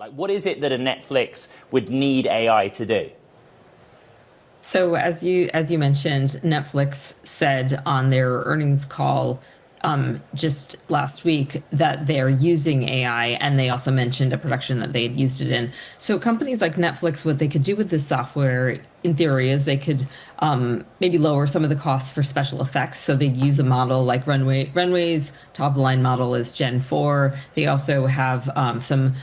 Like, what is it that a Netflix would need AI to do? So as you mentioned, Netflix said on their earnings call just last week that they're using AI, and they also mentioned a production that they had used it in. So companies like Netflix, what they could do with this software, in theory, is they could maybe lower some of the costs for special effects. So they'd use a model like Runway's top of the line model is Gen 4. They also have some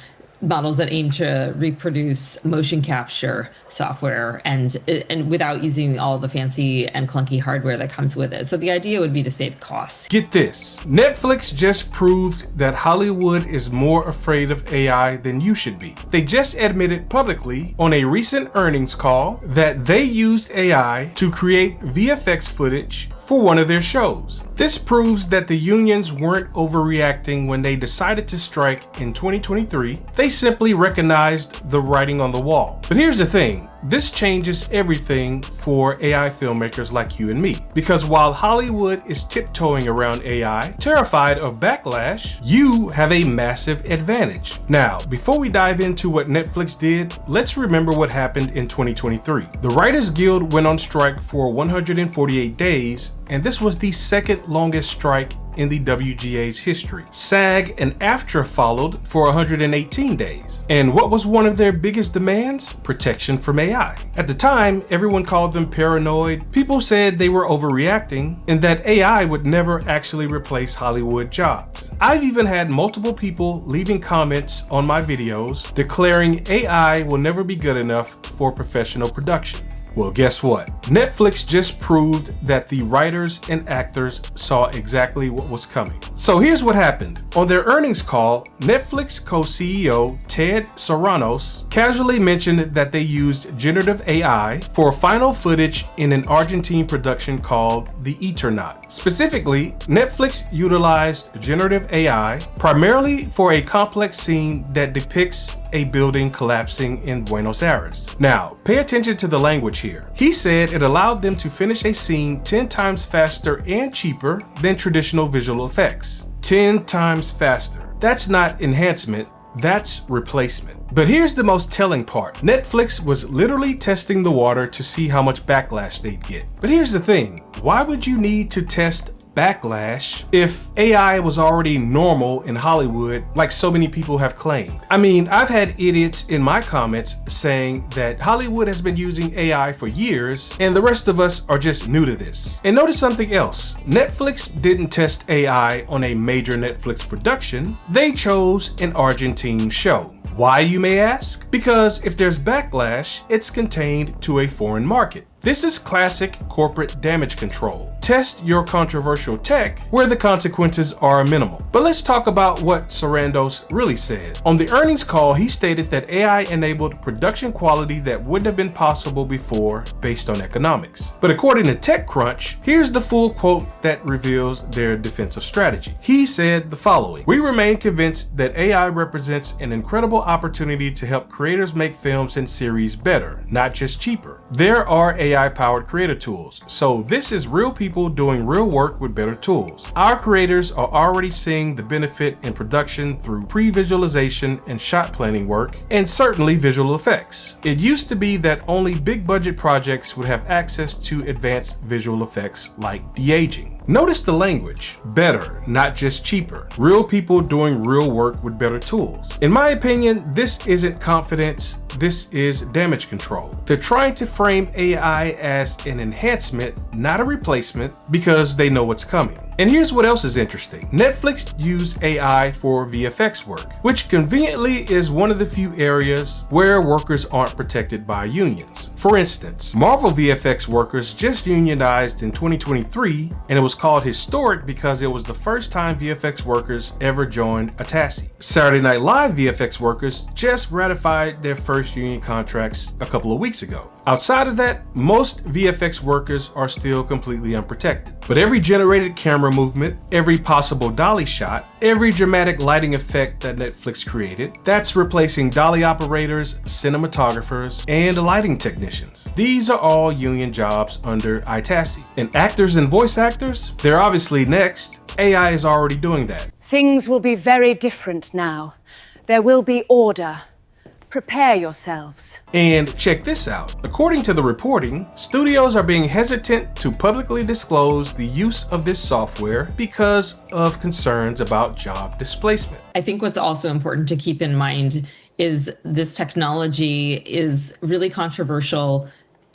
models that aim to reproduce motion capture software and without using all the fancy and clunky hardware that comes with it. So the idea would be to save costs. Get this, Netflix just proved that Hollywood is more afraid of AI than you should be. They just admitted publicly on a recent earnings call that they used AI to create VFX footage for one of their shows. This proves that the unions weren't overreacting when they decided to strike in 2023. They simply recognized the writing on the wall. But here's the thing, this changes everything for AI filmmakers like you and me. Because while Hollywood is tiptoeing around AI, terrified of backlash, you have a massive advantage. Now, before we dive into what Netflix did, let's remember what happened in 2023. The Writers Guild went on strike for 148 days, and this was the second longest strike in the WGA's history. SAG and AFTRA followed for 118 days. And what was one of their biggest demands? Protection from AI. At the time, everyone called them paranoid. People said they were overreacting and that AI would never actually replace Hollywood jobs. I've even had multiple people leaving comments on my videos declaring AI will never be good enough for professional production. Well, guess what? Netflix just proved that the writers and actors saw exactly what was coming. So here's what happened. On their earnings call, Netflix co-CEO Ted Sarandos casually mentioned that they used generative AI for final footage in an Argentine production called The Eternaut. Specifically, Netflix utilized generative AI primarily for a complex scene that depicts a building collapsing in Buenos Aires. Now, pay attention to the language here. He said it allowed them to finish a scene 10 times faster and cheaper than traditional visual effects. 10 times faster. That's not enhancement, that's replacement. But here's the most telling part. Netflix was literally testing the water to see how much backlash they'd get. But here's the thing, why would you need to test backlash if AI was already normal in Hollywood like so many people have claimed? I mean, I've had idiots in my comments saying that Hollywood has been using AI for years and the rest of us are just new to this. And notice something else, Netflix didn't test AI on a major Netflix production, they chose an Argentine show. Why, you may ask? Because if there's backlash, it's contained to a foreign market. This is classic corporate damage control. Test your controversial tech where the consequences are minimal. But let's talk about what Sarandos really said. On the earnings call, he stated that AI enabled production quality that wouldn't have been possible before based on economics. But according to TechCrunch, here's the full quote that reveals their defensive strategy. He said the following: "We remain convinced that AI represents an incredible opportunity to help creators make films and series better, not just cheaper. There are AI-powered creator tools, so this is real people doing real work with better tools. Our creators are already seeing the benefit in production through pre-visualization and shot planning work, and certainly visual effects. It used to be that only big budget projects would have access to advanced visual effects like de-aging." Notice the language. Better, not just cheaper. Real people doing real work with better tools. In my opinion, this isn't confidence, this is damage control. They're trying to frame AI as an enhancement, not a replacement, because they know what's coming. And here's what else is interesting. Netflix used AI for VFX work, which conveniently is one of the few areas where workers aren't protected by unions. For instance, Marvel VFX workers just unionized in 2023, and it was called historic because it was the first time VFX workers ever joined a TASI. Saturday Night Live VFX workers just ratified their first union contracts a couple of weeks ago. Outside of that, most VFX workers are still completely unprotected. But every generated camera movement, every possible dolly shot, every dramatic lighting effect that Netflix created, that's replacing dolly operators, cinematographers, and lighting technicians. These are all union jobs under ITASI. And actors and voice actors, they're obviously next. AI is already doing that. Things will be very different now. There will be order. Prepare yourselves. And check this out. According to the reporting, studios are being hesitant to publicly disclose the use of this software because of concerns about job displacement. I think what's also important to keep in mind is this technology is really controversial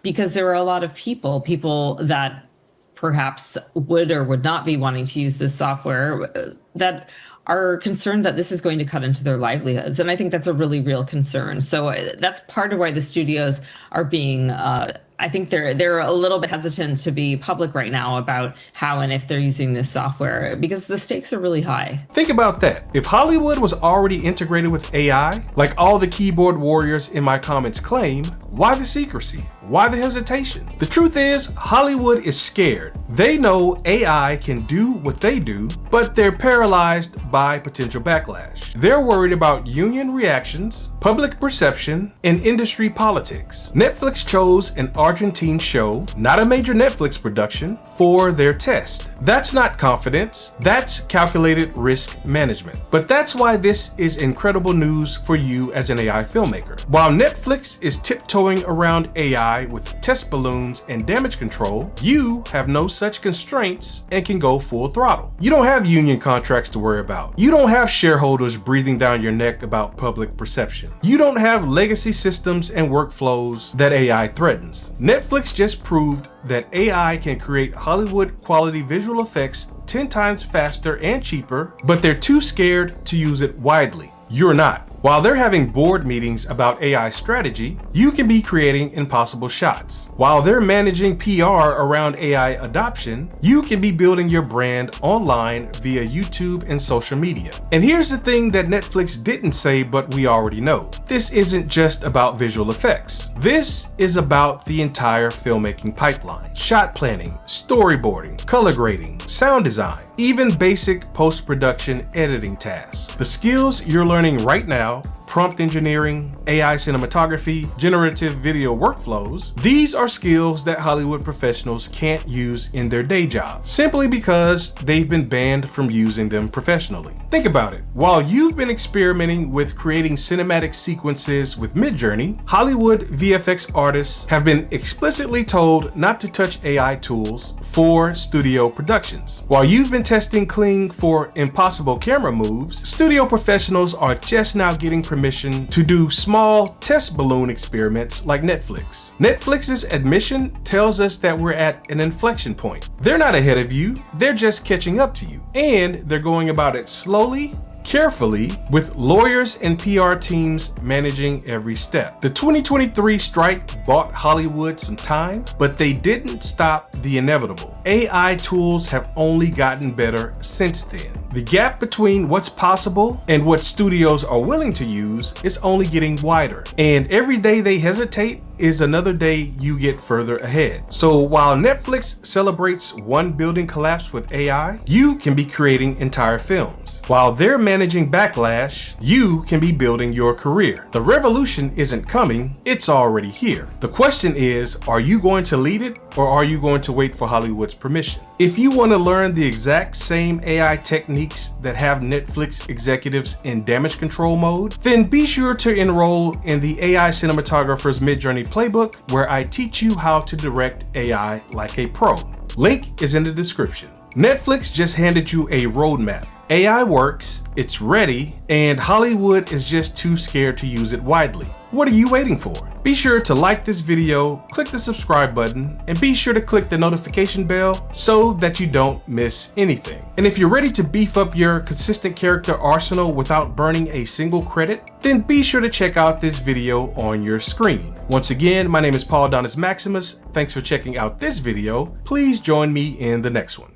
because there are a lot of people that perhaps would or would not be wanting to use this software that are concerned that this is going to cut into their livelihoods. And I think that's a really real concern. So that's part of why the studios are being, I think they're a little bit hesitant to be public right now about how and if they're using this software because the stakes are really high. Think about that. If Hollywood was already integrated with AI, like all the keyboard warriors in my comments claim, why the secrecy? Why the hesitation? The truth is, Hollywood is scared. They know AI can do what they do, but they're paralyzed by potential backlash. They're worried about union reactions, public perception, and industry politics. Netflix chose an Argentine show, not a major Netflix production, for their test. That's not confidence, that's calculated risk management. But that's why this is incredible news for you as an AI filmmaker. While Netflix is tiptoeing around AI with test balloons and damage control, you have no such constraints and can go full throttle. You don't have union contracts to worry about. You don't have shareholders breathing down your neck about public perception. You don't have legacy systems and workflows that AI threatens. Netflix just proved that AI can create Hollywood quality visual effects 10 times faster and cheaper, but they're too scared to use it widely. You're not. While they're having board meetings about AI strategy, you can be creating impossible shots. While they're managing PR around AI adoption, you can be building your brand online via YouTube and social media. And here's the thing that Netflix didn't say, but we already know. This isn't just about visual effects. This is about the entire filmmaking pipeline. Shot planning, storyboarding, color grading, sound design, even basic post-production editing tasks. The skills you're learning right now, prompt engineering, AI cinematography, generative video workflows, these are skills that Hollywood professionals can't use in their day jobs, simply because they've been banned from using them professionally. Think about it. While you've been experimenting with creating cinematic sequences with Midjourney, Hollywood VFX artists have been explicitly told not to touch AI tools for studio productions. While you've been testing Kling for impossible camera moves, studio professionals are just now getting permission to do small test balloon experiments like Netflix. Netflix's admission tells us that we're at an inflection point. They're not ahead of you, they're just catching up to you. And they're going about it slowly, carefully, with lawyers and PR teams managing every step. The 2023 strike bought Hollywood some time, but they didn't stop the inevitable. AI tools have only gotten better since then. The gap between what's possible and what studios are willing to use is only getting wider. And every day they hesitate is another day you get further ahead. So while Netflix celebrates one building collapse with AI, you can be creating entire films. While they're managing Backlash, you can be building your career. The revolution isn't coming, it's already here. The question is, are you going to lead it or are you going to wait for Hollywood's permission? If you want to learn the exact same AI techniques that have Netflix executives in damage control mode, then be sure to enroll in the AI cinematographer's Midjourney playbook, where I teach you how to direct AI like a pro. Link is in the description. Netflix just handed you a roadmap. AI works, it's ready, and Hollywood is just too scared to use it widely. What are you waiting for? Be sure to like this video, click the subscribe button, and be sure to click the notification bell so that you don't miss anything. And if you're ready to beef up your consistent character arsenal without burning a single credit, then be sure to check out this video on your screen. Once again, my name is Paul Donis Maximus. Thanks for checking out this video. Please join me in the next one.